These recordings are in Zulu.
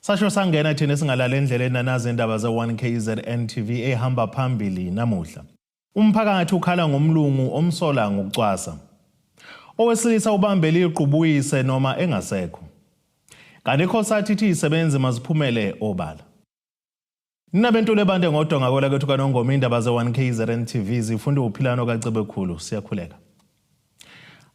Sasho sangena thina singalala endleleni nazi indaba ze1KZN TV ehamba phambili namuhla. Umphakathi ukhala ngomlungu omsola ngokucwasa. Owesilisa ubambele iqhubuyise noma engasekho. Kanti ikhosati ithi isebenzi maziphumele obala. Ninabentule bande ngodonga kwela kwethu kaNongoma indaba ze1KZN TV zifunda uphilano kaCebekhulu siyakhuleka.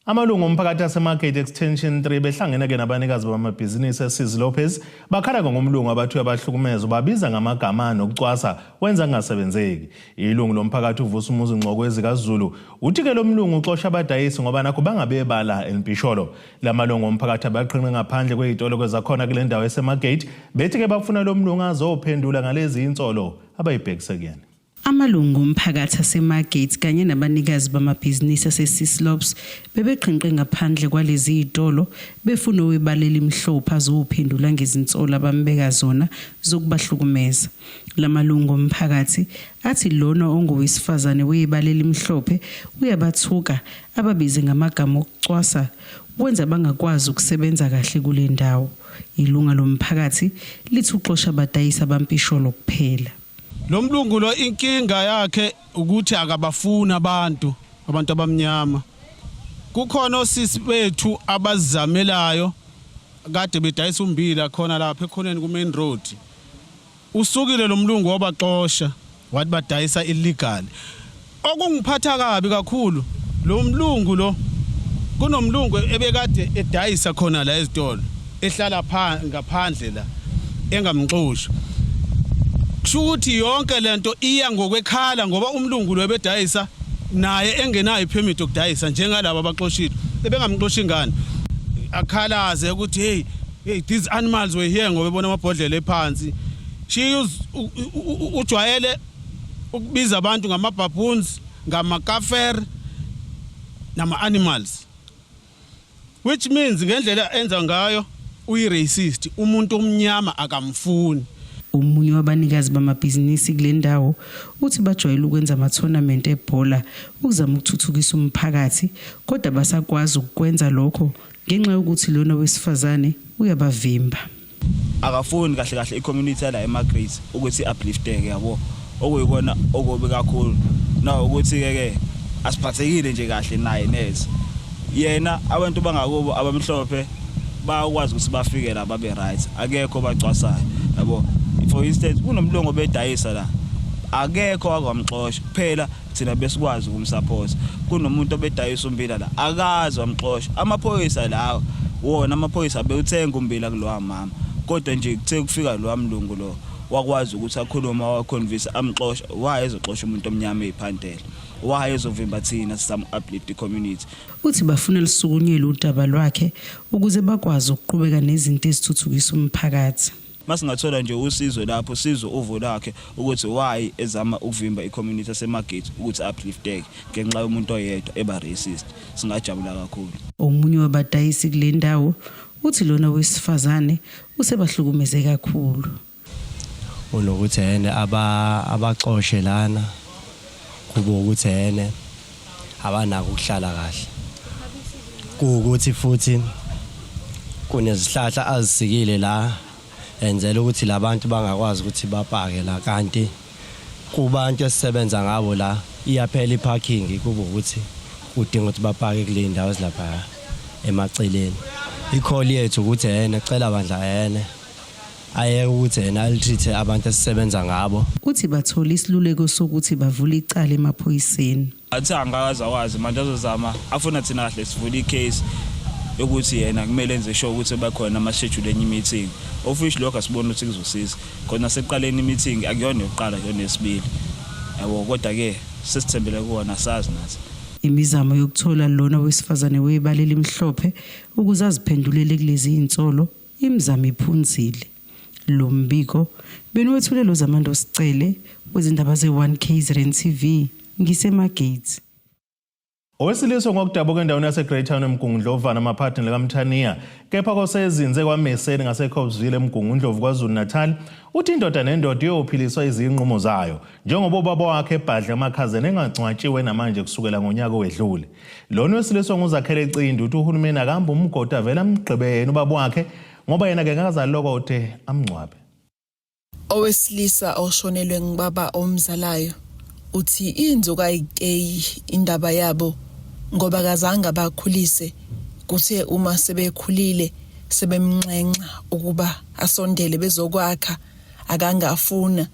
Amalungu omphakathi aseMarket Extension 3 behlangene ke nabanikazi bamabhizinisi eSizwe Lopez bakhala ngomlungu abathu abahlukumeza babiza ngamagama nokucwasa wenza ngasebenzeki. Ilungu lomphakathi uvusa umuzi ngcokwezi kaZulu uthi ke lo mlungu uxosha abadayisi ngoba nakho bangabebala eMpisholo. Lamalungu omphakathi abaqhinqa ngaphandle kwezitolo kwezakhona kule ndawo eseMarket bethi ke bafuna lo mlungu azophendula ngalezi insolo abayibhekise kuyena. Amalungu omphakathi aseMarket kanye nabanikazi bamabhizinisi aseSislopes bebeqhinqe ngaphandle kwalezi zitolo befuna owebalela imhlophe azophendula ngezinsolo abambeka zona zokubahlukumeza. Lamalungu omphakathi athi lona ongowesifazane weyibalela imhlophe uyabathuka ababize ngamagama okucwasa wenza bangakwazi ukusebenza kahle kule ndawo. Ilunga lomphakathi lithi uxosha abadayisi abampisholo kuphela. Lo mlungu lo inkinga yakhe ukuthi akabafuna abantu abamnyama. Kukhona osisi bethu abazamelayo kade bedayisa umbila khona lapha ekhoneni ku main road. Usukile lo mlungu wabaxosha wathi badayisa illegal. Okungiphatha kabi kakhulu lo mlungu lo kunomlungu ebekade edayisa khona la ezitolo ehlala ngaphandle la engamxoshi. Kushukuthi yonke lento iya ngokwekhala ngoba umlungu lo ebedayisa naye engenayo ipermit yokudayisa njengalabo abaxoshile ebengamxoshi ingane akhalaze ukuthi hey these animals were here ngoba ebona amabhodlela ephansi. She ujwayele ukubiza abantu ngama-baboons ngamakafere nama-animals, which means ngendlela enza ngayo uyi-racist, umuntu omnyama akamfuni. Umunye wabanikazi bamabhizinisi kule ndawo uthi bajwayele ukwenza ama-tournament ebhola ukuzama ukuthuthukisa umphakathi kodwa basakwazi ukwenza lokho ngenxa yokuthi lona wesifazane uyabavimba. Akafuni kahle i-community la eMarket ukuthi uplifteke yabo okuyikona okubi kakhulu na ukuthi ke asiphathekile nje kahle naye neze. Yena abantu bangakubo abamhlophe bayakwazi ukuthi bafike la babe right, akekho bacwasayo yabo. For instance kunomlungu bedayisa la akekho akwamxosha kuphela thina besikwazi ukumsupport. Kunomuntu obedayisa umbila la akazi wamxosha. Amaphoyisa la wona amaphoyisa bewuthenga umbila kulowa mama kodwa nje kuthe kufika lo mlungu lo wakwazi ukuthi akhuluma waconvince amxosha why ezoxosha umuntu omnyama eziphandela why ezovimba thina some uplift community. Uthi bafuna lisukunyele udaba lwakhe ukuze bakwazi ukuqhubeka nezinto ezithuthukisa umphakathi. Masingathola nje usizo lapho sizo uvo lakhe ukuthi why ezama ukuvimba i-community yaseMarket ukuthi uplifteke ngenxa yomuntu oyedwa eba racist, singajabula kakhulu. Omunye wabadayisi kule ndawo uthi lona wesifazane usebahlukumeze kakhulu. Unokuthi yena abaxoshe lana kuba ukuthi yena abanako ukuhlala kahle. Kuukuthi futhi kunezihlahla azisikile la enzela ukuthi labantu bangakwazi ukuthi bapake la kanti kubantu esisebenza ngabo la iyaphela iparking kuba ukuthi kudinga ukuthi bapake kule ndawo ezilapha emaceleni. Ikholi yethu ukuthi yena cela bandla yena ayeke ukuthi yena alitreat abantu esisebenza ngabo. Uthi bathola isiluleko sokuthi bavule icala emaphoyiseni. Athi angakaza wazi manje azozama afuna thina kahle sivule icase ukuthi yena kumele enze sure ukuthi bakhona ama-schedule enye meeting of which lokho asibona ukuthi kuzosiza khona seqaleni meeting akuyona yokuqala yona yesibili yabo kodwa ke sesithembele kuwona sazi nathi. Imizamo yokuthola lona wesifazane weyibalela imhlophe ukuze aziphendulele kulezi insolo imizamo iphunzile. Lo mbiko benwethulelo zamando sicele kwezindaba ze1KZN TV ngiseMarket. Owesilisa ngokudabuka endaweni yaseGreat Town eMgungundlovu namaphathini kaMthaniya kepha kosezinze kwaMeseni ngaseCobesville eMgungundlovu kwaZulu Natal uthi indoda nendoda iyophiliswa izinqumo zayo njengoba ubaba wakhe ebhadla emakhazeni engagcwatshiwe namanje kusukela ngonyaka owedlule. Lona wesilisa nguzakhele Cindi uthi uhulumeni akahamba umgodi avela amgqibeni ubaba wakhe ngoba yena ke ngakazalokothe amngcwabe. Owesilisa oshonelwe ngibaba omzalayo uthi inzoka ayikeyi indaba yabo ngoba kazange bakhulise kuthe uma sebekhulile sebemnxenxa ukuba asondele bezokwakha akangafuna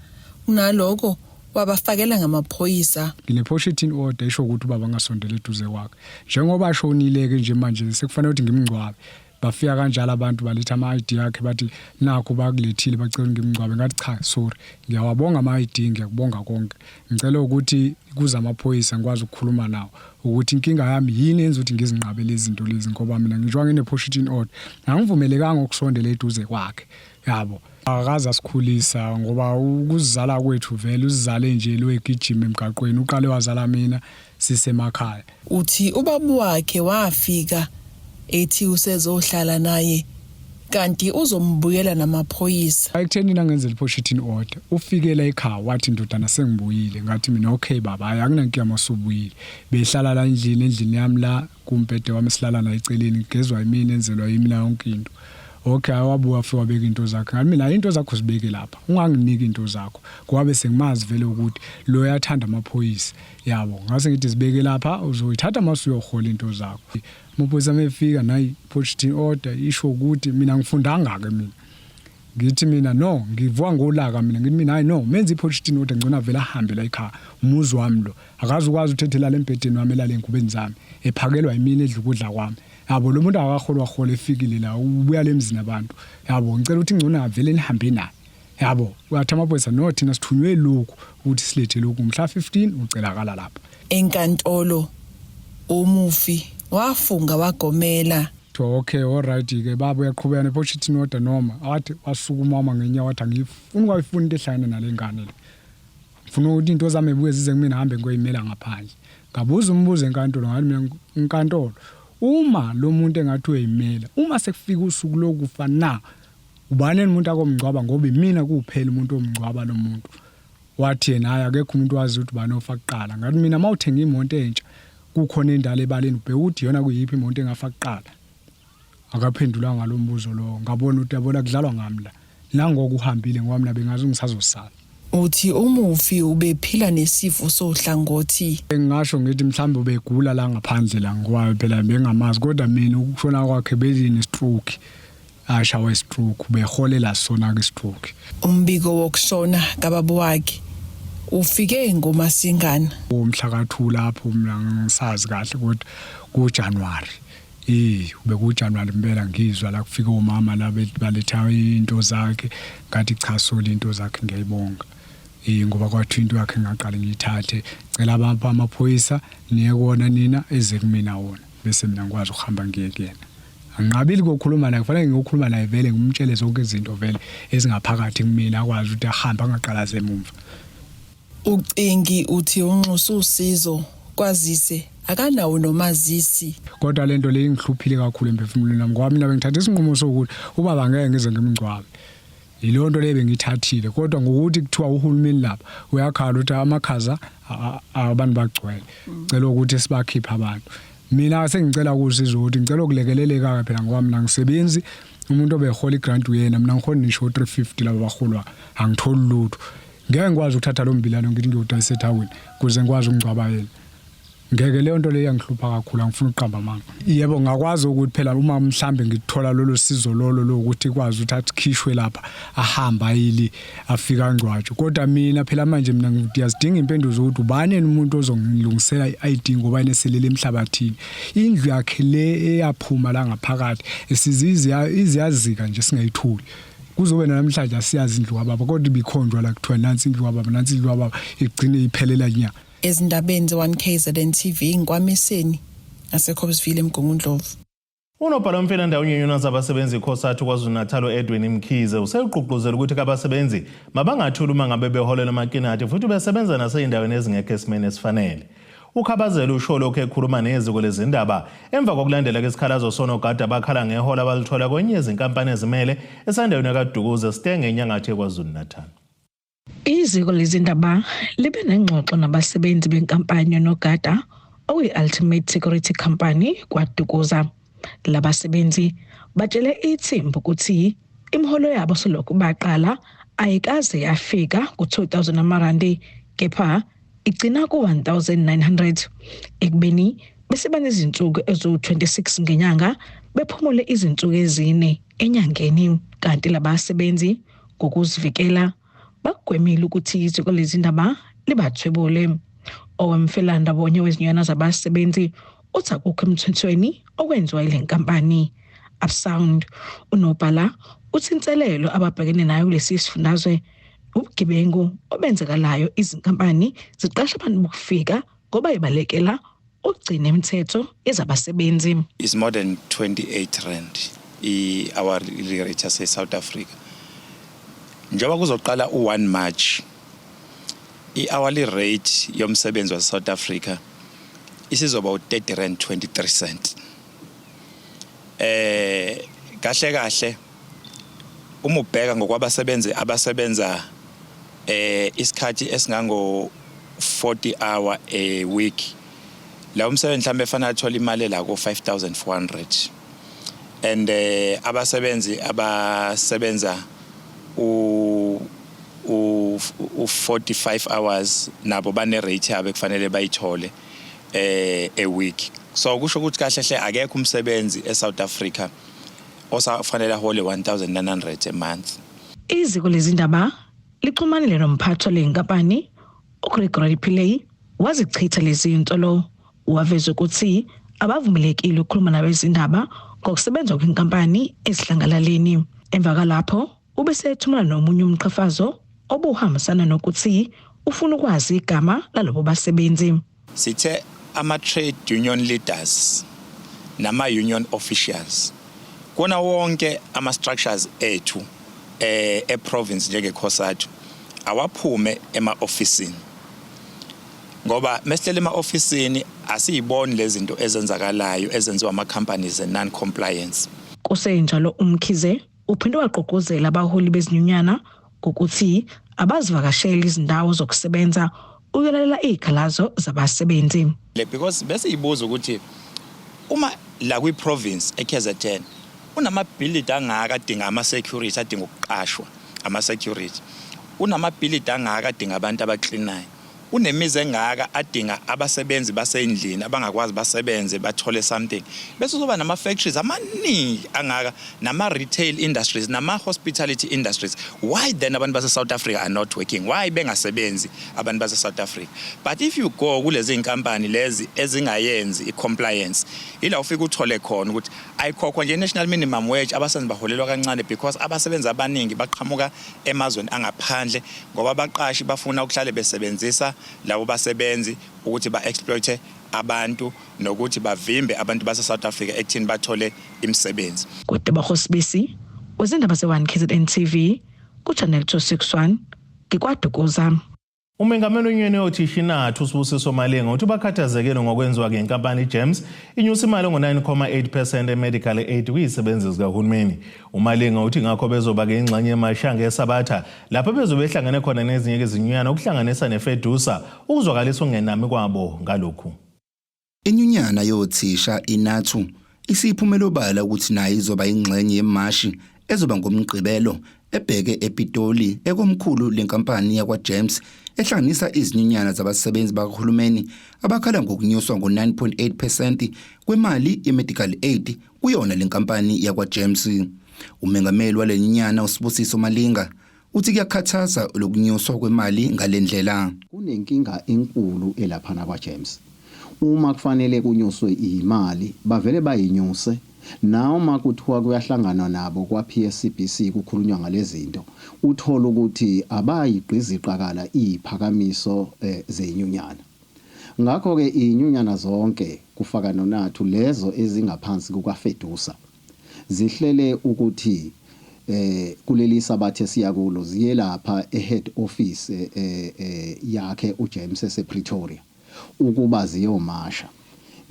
kunaloko wabafakela ngamaphoyisa. Ngine-poaching order isho ukuthi ubaba ngasondela eduze kwakhe njengoba ashonile ke nje manje sekufanele ukuthi ngimngcwabe. Bafika kanjalo abantu baletha ama-ID yakhe bathi nakho bakulethile bacela ngimngcwabe ngathi cha sorry ngiyawabonga ama-ID ngiyakubonga konke ngicela ukuthi kuza amaphoyisa ngikwazi ukukhuluma nawo ukuthi inkinga yami yini enza ukuthi ngizinqabele izinto lezi ngoba mina ngijowa ngine-poaching order angivumelekanga ukusondela eduze kwakhe yabo akaza sikhulisa ngoba ukuzizala kwethu vele uzizale nje lwegijima emgaqweni uqale wazala mina sisemakhaya. Uthi ubaba wakhe wafika ethi usezohlala naye kanti uzombuyela namaphoyisa. Ekuthenini angenze i-poaching order ufikela ekhaya wathi indodana sengibuyile ngathi mina okay baba hayi akunankinga masubuyile behlala la endlini yami la kumpede wami silala la eceleni ngezwe yimina enzelwa yimi la yonke into. Okay wabuya afika wabeka into zakhe ngathi mina into zakho sibeke lapha unganginiki into zakho kwabe sengimazi vele ukuthi lo yathanda amaphoyisa yabo ngase ngithi sibeke lapha uzoyithatha mase uyohola into zakho. Muphoyisa mefika nayi poaching order isho ukuthi mina ngifundanga ke mina ngithi mina no ngivuka ngolaka mina ngithi mina hayi no menza i-poaching order ngicona vele ahambe la ekhaya umuzi wami lo akazi ukwazi uthethela lempedeni wami elale enkubeni zami ephakelwa yimini edla ukudla kwami yabo lo muntu akaholwa efikile la ubuya lemzini abantu yabo ngicela ukuthi ngcona avele nihambe naye yabo wathi amaphoyisa no thina sithunywe lokhu ukuthi silethe lokhu mhla 15 ucelakala lapha enkantolo. Umufi wafunga wagomela. Okay alright ke baba uyaqhubeka ne-poaching order noma athi wasukuma uma ngenyawo wathi angifuni ukuyifuna into ehlangene nalengane le ngifuna ukuthi into zami ebuye zize kumina hambe ngoyimela ngaphandle ngabuza umbuzo enkantolo ngathi mina inkantolo uma lo muntu engathi uyimela uma sekufika usuku lokufa na ubani umuntu akomngcwaba ngoba mina kuphela umuntu omngcwaba lo muntu wathi yena hayi akekho umuntu wazi ukuthi bani ofa kuqala ngathi mina mawuthenga imoto entsha kukhona indala ebaleni ubheka ukuthi yona kuyiphi imoto engafa kuqala akaphendula ngalombuzo lo ngabona ukuthi yabona kudlalwa ngami la nangoku uhambile ngoba mina bengazi ngisazosala. Uthi umufi ubephila nesifo sohlangothi. Ngisho ngithi mhlawumbe ubegula la ngaphandle la ngoba phela bengamazi kodwa mina ukushona kwakhe bezini stroke ashawe stroke beholela sona ke stroke. Umbiko wokushona kababa wakhe ufike ngoMasingana umhla ka2 lapho mina ngisazi kahle ukuthi kuJanuary ube kuJanuary impela ngizwa la kufika umama la baletha into zakhe ngathi cha soli into zakhe ngiyayibonga ngoba kwathi into yakhe ngaqala ngiyithathe cela abantu amaphoyisa niye kona nina eze kumina wona bese mina ngikwazi ukuhamba ngiye kuyena anqabili ukukhuluma naye kufanele ngiyokhuluma naye vele ngimtshele zonke izinto vele ezingaphakathi kumina akwazi ukuthi ahambe angaqalaze emuva. Ucingi uthi unxusa usizo kwazise akanawo nomazisi kodwa lento le ingihluphile kakhulu emphefumulweni nami ngoba mina bengithatha isinqumo sokuthi ubaba ngeke ngize ngimngcwabe ilonto le bengithathile kodwa ngokuthi kuthiwa uhulumeni lapha uyakhala ukuthi amakhaza abantu bagcwele cela ukuthi sibakhiphe abantu mina sengicela ukusiza ukuthi ngicela ukulekeleleka phela ngoba mina ngisebenzi umuntu obehola igrant uyena mina ngikhona nisho 350 laba baholwa angitholi lutho ngeke ngikwazi ukuthatha lo mbilano ngithi ngiyodayisa eThawini kuze ngikwazi ukungcwaba yena ngeke leyo nto leyo yangihlupha kakhulu angifuni uqamba manga yebo ngakwazi ukuthi phela uma mhlambe ngithola lolo sizo lolo ukuthi ikwazi ukuthi athikhishwe lapha ahamba yili afika ngcwatsho kodwa mina phela manje mina ngiyazidinga impendulo ukuthi ubani umuntu ozongilungisela i-ID ngoba ineselele emhlabathini indlu yakhe le eyaphuma la ngaphakathi iziyazika nje singayithuli kuzobe namhlanje asiyazi indlu kababa kodwa ibikhonjwa la kuthiwa nansi indlu kababa nansi indlu kababa igcine iphelela nya ezindabeni ze1KZN TV ngwameseni ngaseCobsville eMgungundlovu. Unobhala Mfelanda unyunyana zabasebenzi ikhosathu KwaZulu-Natal Edwin Mkhize useqhuquzela ukuthi abasebenzi mabangathuli uma ngabe beholela amakinati futhi besebenza naseyindaweni ezingekho esimeni esifanele. Ukhabazela usho lokho ekhuluma neziko lezindaba emva kokulandela kwesikhalazo sonogada bakhala ngehola abalithola kwenye izinkampani ezimele esandaweni kaDukuza Stenge eNyangathi KwaZulu-Natal. Iziko lezindaba libe nengxoxo nabasebenzi benkampani yonogada oyi-Ultimate Security Company kwaDukuza. Labasebenzi batshele ithimba ukuthi imiholo yabo selokhu baqala ayikaze yafika ku-2,000 amarandi, kepha igcina ku-1,900 ekubeni bese banezinsuku eziwu-26 ngenyanga bephumule izinsuku ezine enyangeni. Kanti labasebenzi ngokuzivikela bagwemile ukuthi iziko lezindaba libathwebule. Owemfelandawonye wezinyunyana zabasebenzi uthi akukho emthethweni okwenziwa yile nkampani. Upsound unobhala uthi inselelo ababhekene nayo kulesi sifundazwe ubugebengu obenzekalayo. Izinkampani ziqasha abantu bokufika ngoba ibalekela ukugcina imithetho ezabasebenzi. Is more than 28 rand hourly rate yase South Africa. Njengoba kuzoqala u1 March hourly rate yomsebenzi wa South Africa isizoba u30 rand 23 cent. Kahle uma ubheka ngokwabasebenzi abasebenza isikhathi esingango 40 hour a week, la umsebenzi mhlambe efana athola imali la ko 5,400, and abasebenzi abasebenza u 45 hours nabo bane rate yabo kufanele bayithole a week. So kusho ukuthi kahle hle akekho umsebenzi eSouth Africa osafanele ahole 1,900 a month. Iziko lezindaba lixhumanile nomphathi lenkampani uGregory Pillay wazichitha lezi zinto waveza ukuthi abavumelekile ukukhuluma nabezindaba ngokusebenza kwenkampani esihlangalaleni. Emva kalapho ubesethumela nomunye umqhafazo obuhambisana nokuthi ufuna ukwazi igama lalobo basebenzi. Sithe ama trade union leaders nama union officials kona wonke ama structures ethu province njengekhosathu awaphume ema-ofisini, ngoba mesihlela ema-ofisini asiyiboni lezi zinto ezenzakalayo ezenziwa ama-companies non-compliance. Kusenjalo uMkhize uphinde waqoqozela abaholi bezinyunyana ngokuthi abazivakashela izindawo zokusebenza ukulalela izikhalazo zabasebenzi. Because bese ibuza ukuthi uma la kwi-province eKZN unamabhilidi angaka adinga ama-security, adinga ukuqashwa ama-security, unamabhilidi angaka adinga abantu abaklinayo, unemizi engaka adinga abasebenzi basendlini abangakwazi basebenze bathole something, bese uzoba nama-factories amaningi angaka, nama-retail industries, nama-hospitality industries. Why then abantu base-South Africa are not working? Why bengasebenzi abantu base-South Africa? But if you go kulezi inkampani lezi ezingayenzi i-compliance, ila ufika uthole khona ukuthi ayikhokhwa nje national minimum wage, abasebenzi baholelwa kancane because abasebenzi abaningi baqhamuka emazweni angaphandle ngoba abaqashi bafuna ukuhlale besebenzisa labo basebenzi ukuthi ba-exploite abantu nokuthi bavimbe abantu base-South Africa ekuthini bathole imisebenzi. Kodwa Hosbisi wezindaba ze-1 KZN TV ku-Channel 261 ngikwaDukuza. Umengameli wenyunyane yothishinathu uSibusiso Malinga uthi bakhathazekile ngokwenziwa ngenkampani iGEMS inyusa imali ngo-9.8% emedical aid kuyisebenzi zikahulumeni. uMalinga uthi ngakho bezoba ke ingxenye yemashanga eSabatha lapho bezobehlangene khona nezinye izinyunyana ukuhlanganisa neFedusa ukuzwakalisa ungenami kwabo ngalokhu. Inyunyana yothisha inathu isiphumela obala ukuthi nayo izoba ingxenye yemashi ezoba ngomgqibelo ebheke ePitoli ekomkhulu lenkampani yakwaGEMS ehlanganisa izinyunyana zabasebenzi bakahulumeni abakhala ngokunyuswa ngo-9.8% kwemali ye-medical aid kuyona lenkampani yakwaGEMS. Umengameli walenyunyana uSibusiso Malinga uthi kuyakhathaza lokunyuswa kwemali ngalendlela. Kunenkinga enkulu elaphana kwaGEMS. Uma kufanele kunyuswe imali bavele bayinyuse. Nawo makuthiwa kuyahlangana nabo kwa-PSCBC kukhulunywa ngalezi zinto, uthola ukuthi abayigqiziqakala iziphakamiso zenyunyana. Ngakho-ke izinyunyana zonke kufaka nonathu lezo ezingaphansi kukaFedusa zihlele ukuthi kuleli sabathe siyakulo ziye lapha ehead office yakhe uJames esePretoria ukuba ziyomasha.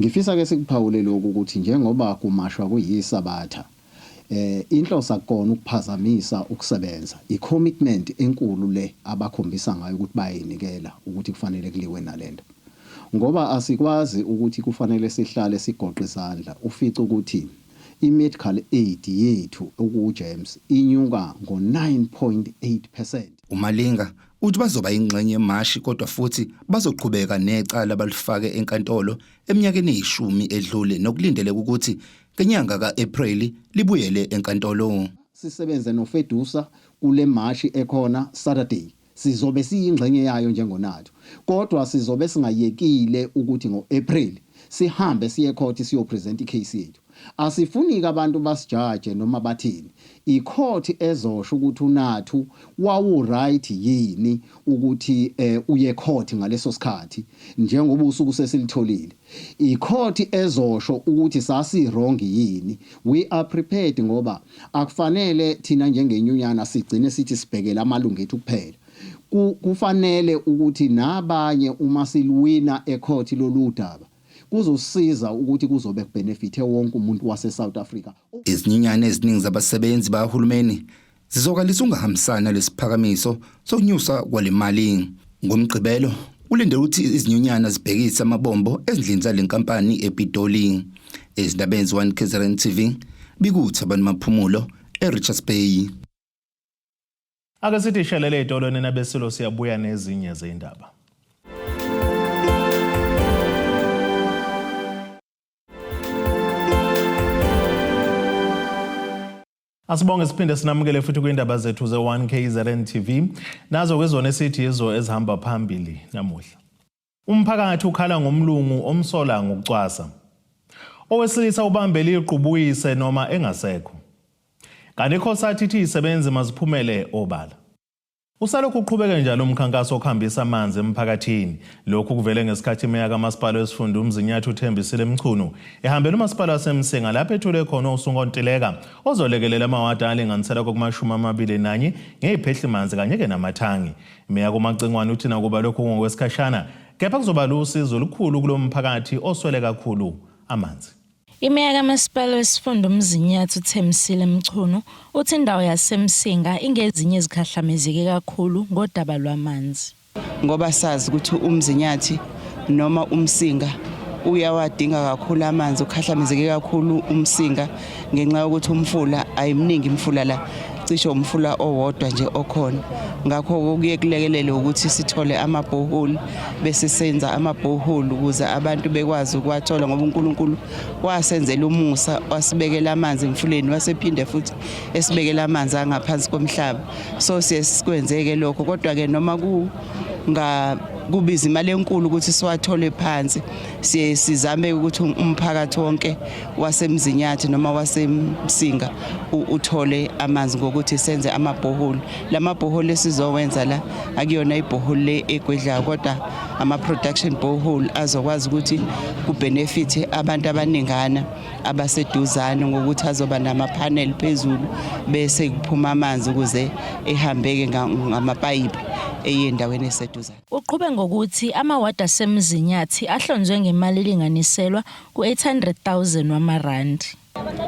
Ngifisa ke sikuphawule lokho ukuthi njengoba kumashwa kuyisabatha inhloso akona ukuphazamisa ukusebenza, i-commitment enkulu le abakhombisa ngayo ukuthi bayinikela ukuthi kufanele kuliwe nalento. Ngoba asikwazi ukuthi kufanele sihlale sigoqe izandla ufice ukuthi i-medical aid yethu ku-James inyuka ngo-9.8%. uMalinga uthi bazoba ingxenye yemashi kodwa futhi bazoqhubeka necala balifake enkantolo eminyakeni eyishumi edlule nokulindeleka ukuthi ngenyanga kaApril libuyele enkantolo. Sisebenze noFedusa kule mashi ekhona Saturday. Sizobe siyingxenye yayo njengoNATU. Kodwa sizobe singayekile ukuthi ngoApril sihambe siye court siyopresent icase yethu. Asifuni abantu basijaje noma bathini. I-court ezosho ukuthi uNATU wawu right yini ukuthi uye court ngaleso sikhathi njengoba usuku sesilitholile. I-court ezosho ukuthi sasi wrong yini. We are prepared ngoba akufanele thina njengenyunyana sigcine sithi sibhekela amalungu ethu kuphela. Kufanele ukuthi nabanye uma silwina ecourt loludaba kuzosiza ukuthi kuzobe kubenefithe wonke umuntu wase South Africa. Izinyunyana eziningi zabasebenzi bahulumeni zizokalisa ungahambisana lesiphakamiso sokunyusa kwalemali. Ngomgqibelo ulindele ukuthi izinyunyana zibhekise amabombo ezindlini zalenkampani ePitoli. Ezindabeni z1 KZN TV bikuthi abantu maphumulo eRichards Bay. Ake sithi shelele etolweni nabesilo siyabuya nezinye zeindaba. Asibonge siphinde sinamukele futhi kwindaba zethu ze1 KZN TV nazo kwezona esithi izo ezihamba phambili namuhla. Umphakathi ukhala ngomlungu omsola ngokucwasa. Owesilisa ubambele iqhubuyise noma engasekho. Kanti ikhonsathi ithi isebenze maziphumele obala. Usalokhu uqhubeka njalo umkhankaso okhambisa amanzi emphakathini. Lokhu kuvele ngesikhathi imeya kamasipala wesifunda uMzinyathi uThembisile Mchunu ehambela umasipala waseMsinga lapho ethule khona uSungontileka ozolekelela amawadi alinganisela kokumashumi-21 ngeziphehlimanzi kanye ke namathangi. Imeya kuMacengwane uthi nakuba lokhu ngokwesikhashana kepha kuzoba lusizo olukhulu kulomphakathi oswele kakhulu amanzi. Imeya kamasipala wesifunda uMzinyathi uThembisile Mchunu uthi indawo yaseMsinga ingezinye ezikhahlamezeke kakhulu ngodaba lwamanzi. Ngoba sazi ukuthi uMzinyathi noma uMsinga uyawadinga kakhulu amanzi, ukhahlamezeke kakhulu uMsinga ngenxa yokuthi umfula ayimningi imfula la, cishe umfula owodwa nje okhona. Ngakho kuye kulekelele ukuthi sithole amabhoholi bese senza amabhoholi ukuze abantu bekwazi ukwathola ngoba uNkulunkulu wasenzela umusa wasibekela amanzi emfuleni wasephinde futhi esibekela amanzi angaphansi komhlaba. So sikwenzeke lokho kodwa ke noma kubiza imali enkulu ukuthi siwathole phansi sizame ukuthi umphakathi wonke waseMzinyathi noma waseMsinga uthole amanzi ngokuthi senze amabhoholi. Lamabhoholi esizowenza la akuyona ibhoholi le eGwedlayo kodwa ama production borehole azokwazi ukuthi kubenefit abantu abaningana abaseduzane ngokuthi azoba nama panel phezulu bese kuphuma amanzi ukuze ehambeke ngamapayipi eyendaweni eseduzane. Uqhube ngokuthi amawadi aseMzinyathi ahlonzwe ngemali elinganiselwa ku800,000 wamarandi.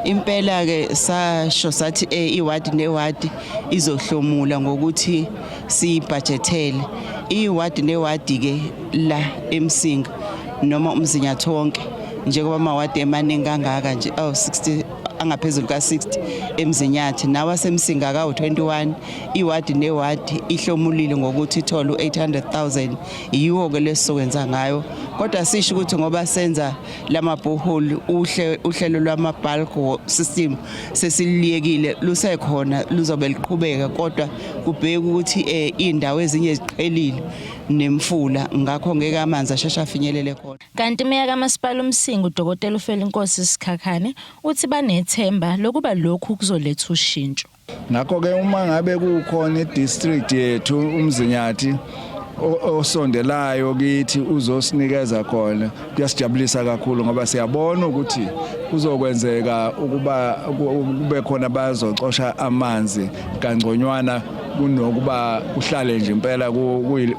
Impela ke sasho sathi iwadi newadi izohlomula ngokuthi sibudgetele. Iwadi newadi ke la eMsinga noma uMzinyathi wonke njengoba amawadi emaningi kangaka nje 60 angaphezulu ka60 eMzinyathi nawaseMsinga ka21 iwadi newadi ihlomulile ngokuthi ithola u800,000 yiwo ke lesokwenza ngayo kodwa sisho ukuthi ngoba senza lamabhoholi uhlelo lwama bulk system sesiliyekile lusekhona luzobe liqhubeka kodwa kubheka ukuthi indawo ezinye eziqhelile nemfula ngakho ngeke amanzi ashesha afinyelele khona. Kanti imeya kamasipala uMsinga uDokotela uFelinkosi Sikhakhane uthi banethemba lokuba lokhu kuzoletha ushintsho. Ngakho ke uma ngabe kukhona idistrict yethu uMzinyathi osondelayo kithi uzosinikeza khona kuyasijabulisa kakhulu ngoba siyabona ukuthi kuzokwenzeka ukuba kube khona bazocosha amanzi kangconywana kunokuba kuhlale nje impela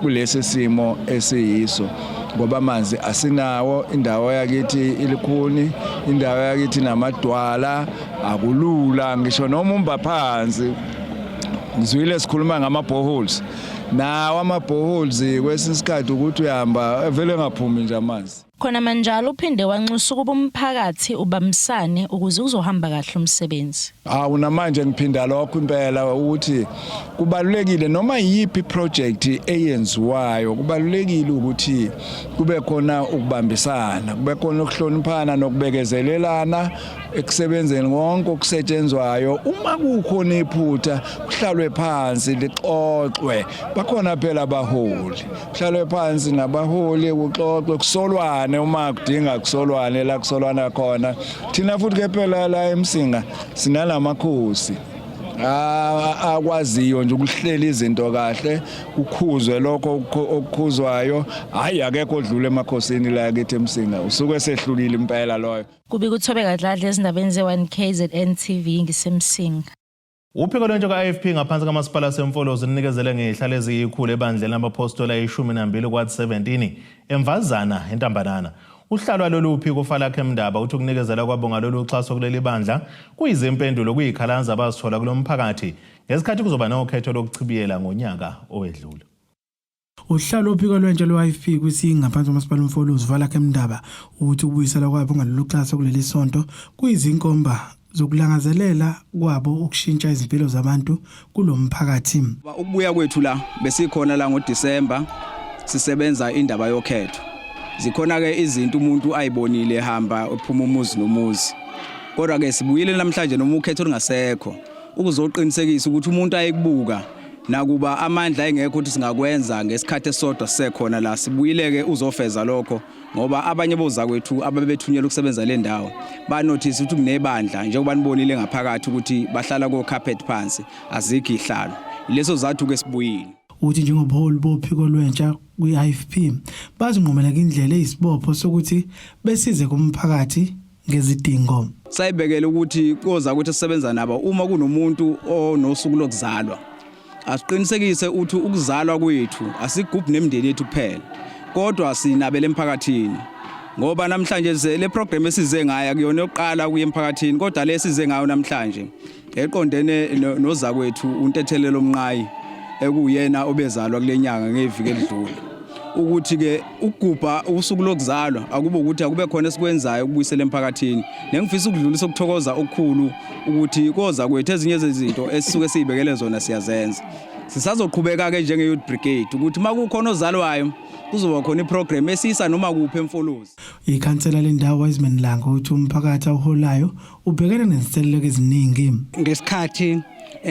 kulesi simo esiyiso ngoba amanzi asinawo. Indawo yakithi ilikhuni, indawo yakithi namadwala akulula ngisho noma umba phansi. Ngizwile sikhuluma ngama-boreholes nawo ama-boreholes kwesinye isikhathi ukuthi uyahamba vele ngaphumi nje amanzi. Khona manjalo uphinde wanxusa ukuba umphakathi ubamsane ukuze uzohamba kahle umsebenzi. Namanje ngiphinda lokho impela ukuthi kubalulekile noma yipi project eyenziwayo kubalulekile ukuthi kube khona ukubambisana, kube khona ukuhloniphana nokubekezelelana ekusebenzeni konke okusetshenzwayo. Uma kukhona iphutha kuhlalwe phansi lixoxwe, bakhona phela abaholi, kuhlalwe phansi nabaholi kuxoxwe kusolwane uma kudinga kusolwane la kusolwana khona. Thina futhi ke phela la eMsinga sinalamakhosi akwaziyo nje ukuhlela izinto kahle, kukhuzwe lokho okukhuzwayo. Hayi akekho odlule emakhosini la kithi eMsinga, usuke sehlulile impela loyo. Kubi kuthobeka dladla ezindabeni ze1KZN TV ngisemsinga. Uphiko lwentsha ka-AFP ngaphansi kamasipala semfolozi linikezele ngezihlalo eziyikhulu ebandleni labaphostoli ayi-12 kwadi-17 eMvazana eNtambanana. Uhlalo lolu phiko uFalakhe Mndaba uthi ukunikezela kwabo ngalolu xhaso kuleli bandla kuyizimpendulo kuyikhalaza abazithola kulo mphakathi ngesikhathi kuzoba nokhetho lokuchibiyela ngonyaka owedlule. Uhlalo uphiko lwentsha lwe-AFP kwisingaphansi kamasipala umfolozi uFalakhe Mndaba uthi ukubuyisela kwabo ngalolu xhaso kuleli sonto kuyizinkomba zokulangazelela kwabo ukushintsha izimpilo zabantu kulomphakathi. Ukubuya kwethu la besikhona la ngoDisemba sisebenza indaba yokhetho. Zikhona ke izinto umuntu ayibonile ehamba ephuma umuzi nomuzi. Kodwa ke sibuyile namhlanje noma ukhetho lingasekho ukuzoqinisekisa ukuthi umuntu ayekubuka nakuba amandla engekho ukuthi singakwenza ngesikhathi esodwa sisekhona la. Sibuyile ke uzofeza lokho ngoba abanye boza kwethu ababethunyelwa ukusebenza le ndawo banotice ukuthi kunebandla njengoba nibonile ngaphakathi ukuthi bahlala ko carpet phansi azikho ihlalo. Leso zathu ke sibuyile. Uthi njengobuholi bophiko lwentsha kwi-AFP bazinqumela indlela eyisibopho sokuthi besize kumphakathi ngezidingo. Sayibekele ukuthi koza ukuthi sisebenza nabo uma kunomuntu onosuku lokuzalwa. Asiqinisekise ukuthi ukuzalwa kwethu asigubhi nemndeni yethu kuphela kodwa sinabele emphakathini. Ngoba namhlanje le program esize ngayo kuyona yokuqala kuye emphakathini kodwa lesize ngayo namhlanje eqondene noza kwethu uNtethelelo Mnqayi ekuyena obezalwa kulenyanga ngeviki edlule. Ukuthi ke ukugubha usuku lokuzalwa akube ukuthi akube khona esikwenzayo ukubuyisela emphakathini. Nengifisa ukudlulisa ukuthokoza okukhulu ukuthi koza kwethu ezinye zezinto esisuke siyibekele zona siyazenza. Sisazoqhubeka ke njenge youth brigade ukuthi makukhona ozalwayo kuzoba khona iprogram esisa noma kuphi emfolozi. Ikhansela lendawo Wiseman Langa uthi umphakathi awuholayo ubhekene nezinselelo eziningi. Ngesikhathi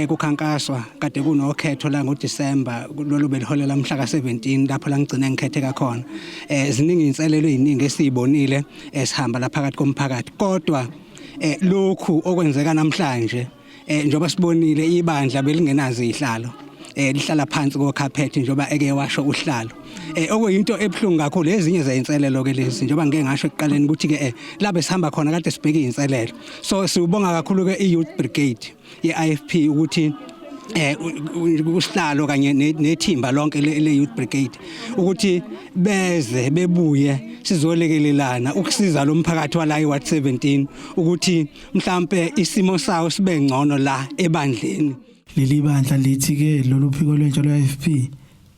kukhankaswa kade kunokhetho la ngoDisemba lolu beliholela mhla ka17 lapho la ngicine ngikhetheka khona. Ziningi inselelo eziningi esizibonile esihamba la phakathi komphakathi kodwa lokhu okwenzeka namhlanje njoba sibonile ibandla belingenazo izihlalo lihlala phansi ko carpet njoba eke washo uhlalo. Okuyinto ebhlungu kakhulu ezinye zeinselelo ke lezi njoba ngeke ngasho ekuqaleni ukuthi ke labe sihamba khona kade sibheke izinselelo. So siubonga kakhulu ke iYouth Brigade yeIFP ukuthi usihlalo kanye nethimba lonke le Youth Brigade ukuthi beze bebuye sizolekelelana ukusiza lo mphakathi wala iWard 17 ukuthi mhlambe isimo sawo sibe ngcono la ebandleni. Leli bandla lithi ke lolu phiko lwentsha lwe-AFP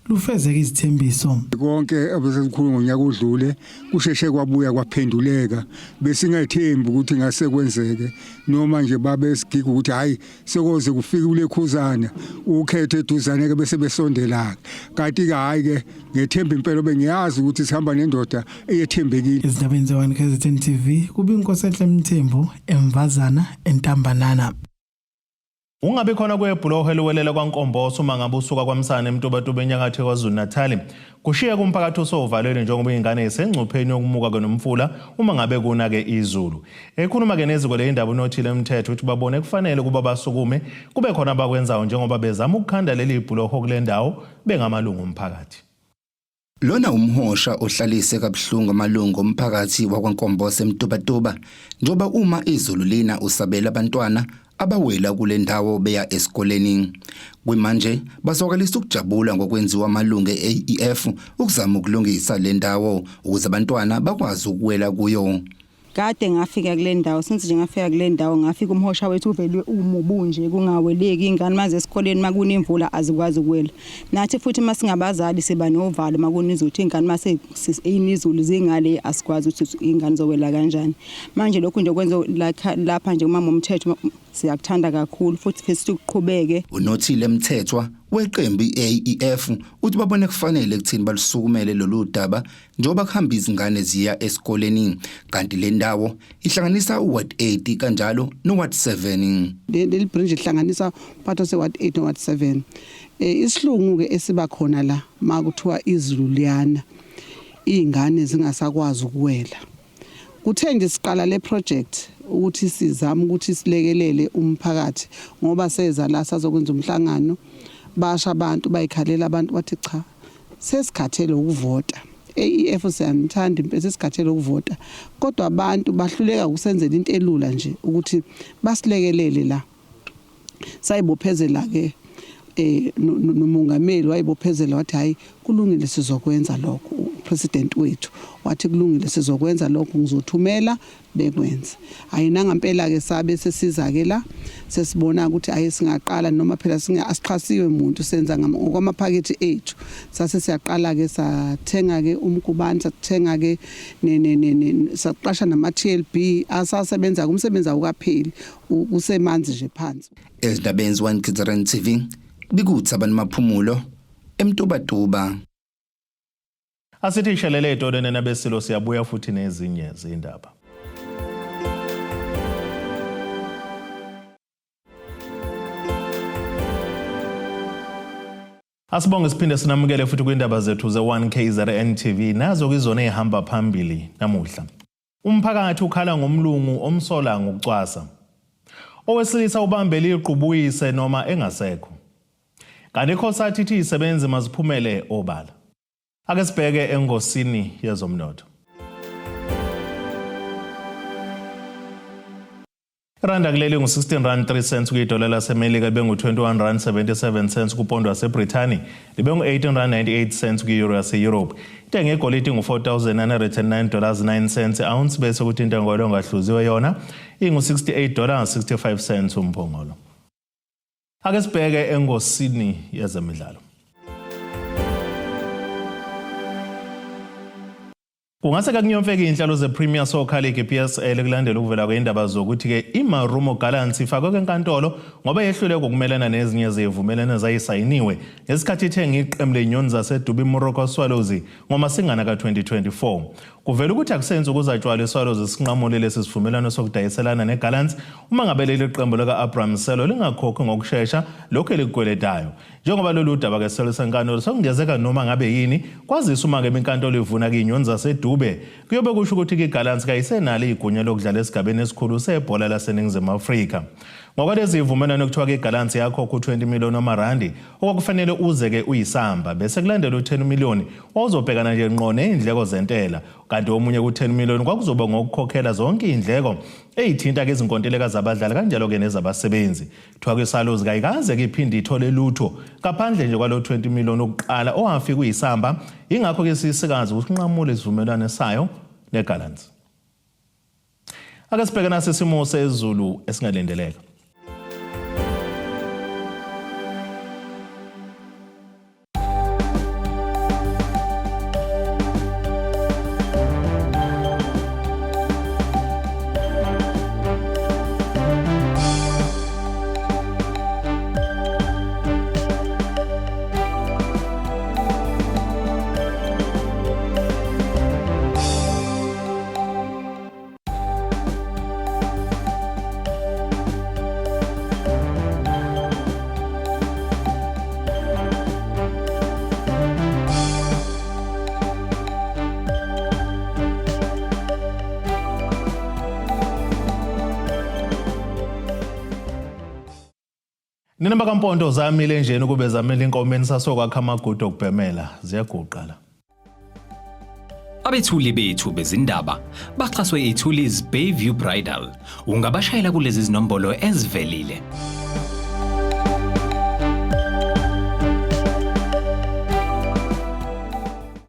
lufezeke izithembiso. Konke abasekukhulu ngonyaka odlule kusheshe kwabuya kwaphenduleka besingethembi ukuthi ngase kwenzeke noma nje babe sigiga ukuthi hayi sekoze kufike kulekhuzana ukhethe eduzane ke bese besondela kanti ke hayi ke ngethemba impela bengiyazi ukuthi sihamba nendoda eyethembekile. Izindabeni ze1KZN TV kubinkosi enhle Mthembu eMvazana eNtambanana. Ungabe khona kwebhuloho eliwelela kwaNkomboso uma ngabe usuka kwaMsana eMtubatuba enyakatho KwaZulu-Natal kushiya kumphakathi osovalweni njengoba ingane isengcupheni yokumuka kwenomfula uma ngabe kuna ke izulu. Ekhuluma ke neziko leindaba uNothile Mthetho uthi babone kufanele kuba basukume kube khona abakwenzayo njengoba bezama ukukhanda leli bhuloho kule ndawo bengamalungu omphakathi. Lona umhosha ohlalise kabuhlungu amalungu omphakathi wakwaNkomboso eMtubatuba njoba uma izulu lina usabela abantwana abawela kule ndawo beya esikoleni. Kwimanje basokalisa ukujabula ngokwenziwa amalungu eAEF ukuzama ukulungisa le ndawo ukuze abantwana bakwazi ukuwela kuyo. kade ngafika kule ndawo since nje ngafika kule ndawo ngafika umhosha wethu uvele umubu nje kungaweleki ingane maze esikoleni makune imvula azikwazi ukuwela nathi futhi masingabazali siba novalo makune izothi ingane mase inizulu zingale asikwazi ukuthi ingane zowela kanjani manje lokhu nje kwenza lapha nje umama umthetho siyakuthanda kakhulu futhi fesi ukuqhubeke. Unothile Mthethwa weqembu AEF uthi babone kufanele ukuthini balusukumele lolu daba njengoba kuhamba izingane ziya esikoleni kanti le ndawo ihlanganisa uWard 8 kanjalo noWard 7. Leli bridge ihlanganisa part of Ward 8 noWard 7. Isihlungu ke esiba khona la makuthiwa izulu liyana izingane zingasakwazi ukuwela. Kuthe nje siqala le project ukuthi sizama ukuthi silekelele umphakathi ngoba seza la sazokwenza umhlangano basha abantu bayikhalela abantu bathi cha sesikhathele ukuvota. AEF siyanthanda impela sesikhathele ukuvota kodwa abantu bahluleka ukusenzela into elula nje ukuthi basilekelele la. Sayibophezela ke nomongameli wayibophezela wathi hayi kulungile sizokwenza lokho. President wethu wathi kulungile sizokwenza lokho ngizothumela bekwenza. Ayinanga impela ke sabe sesiza ke la sesibona ukuthi ayi singaqala noma phela asiqhasiwe umuntu senza ngokwamaphakethi ethu. Sase siyaqala ke sathenga ke umkubani sathenga ke saqasha nama TLB asasebenza kumsebenza ukapheli usemanzi nje phansi. Ezindabeni One KZN TV bikuthi abantu maphumulo eMtubatuba. Asithi ishelele etolweni nabesilo siyabuya futhi nezinye izindaba. Asibonge siphinde sinamukele futhi kwindaba zethu ze1 KZN TV nazo kwizona ehamba phambili namuhla. Umphakathi ukhala ngomlungu omsola ngokucwasa. Owesilisa ubambele iqhubuyise noma engasekho. Kanti ikhosati isebenza maziphumele obala. Ake sibheke engosini yezomnotho. Iranda kuleli ngu-16.03 kuyidola laseMelika libe ngu-21.77 kupondo waseBrithani libe ngu-18.98 kuyi-euro yase-Europe. Intengo yegolide ngu-$4,909.09 ounce bese kuthi intengo engahluziwe yona ingu-$68.65 umphongolo. Ake sibheke engosini yezemidlalo. Kungase kakunyomfeke inhlalo zePremier Soccer League PSL kulandela ukuvela kweindaba zokuthi ke iMarumo Gallants ifakwe enkantolo ngoba yehlule ukumelana nezinye zezivumelwano ezayisayiniwe ngesikhathi ithenga iqembu lenyoni zaseDubai Morocco Swallows ngomasingana ka2024. Kuvela ukuthi akusenze ukuzatshwala iSwallows isinqamule lesi sivumelwano sokudayiselana neGallants uma ngabe leli qembu likaAbraham Selo lingakhokhi ngokusheshsha lokho elikweletayo. Njengoba lolu daba ke Selo senkantolo sokungezeka noma ngabe yini kwazisa uma ke inkantolo ivuna kwinyoni zaseDubai kuyobe kusho ukuthi iGallants kayisenalo igunya lokudlala esigabeni esikhulu sebhola laseNingizimu Afrika. Ngokwalezi ivumelwano kuthiwa ke iGallants yakho ku20 million amarandi okwakufanele uze ke uyisamba bese kulandela u10 million ozobhekana nje ngqo neindleko zentela kanti omunye ku10 million kwakuzoba ngokukhokhela zonke indleko ezithinta ke izinkontileka zabadlali kanjalo ke nezabasebenzi. Kuthiwa ke iSwallows kayikaze ke iphinde ithole lutho ngaphandle nje kwalo 20 million okuqala owafika uyisamba ingakho ke sisikazi ukunqamula isivumelwano sayo neGallants. Ake sibheke nasisimo sezulu esingalindeleka. Ninamba kampondo zamile njeni kube zamile inkomeni sasokwakha amagudu okubhemela ziyaguqala. Abethuli bethu bezindaba baxhaswe iTulis Bayview Bridal. Ungabashayela kulezi zinombolo ezivelile.